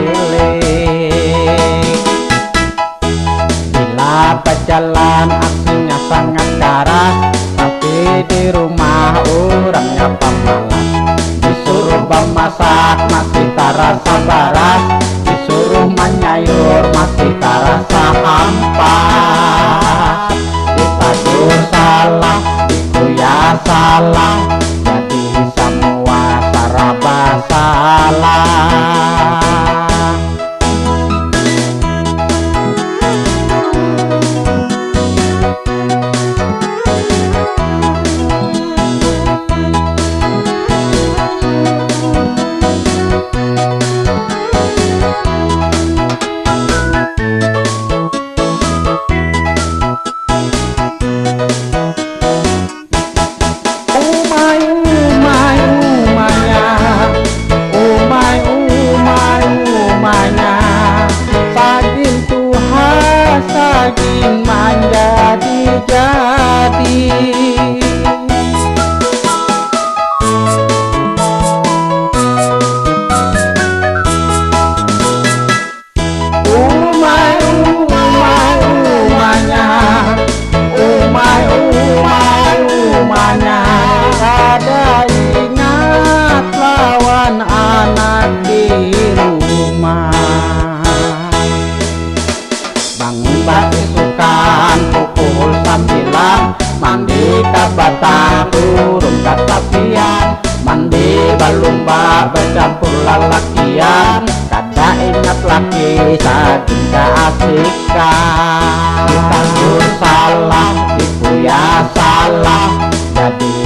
cilik. Bila berjalan aksinya sangat keras, tapi di rumah orangnya pemalas. Disuruh memasak masih tak rasa baras, disuruh menyayur masih tak rasa hampa. Ditadur salah, dikuya salah, jadi semua serba salah. Saging menjadi-jadi, umanya ada ingat lawan anak di rumah. Bangun beisukan pukul 9, mandi ke batang turun ke tapian, mandi balumba bercampur lalakian, kada ingat laki saking keasikan. Ditadur salah, dikuya salah, jadi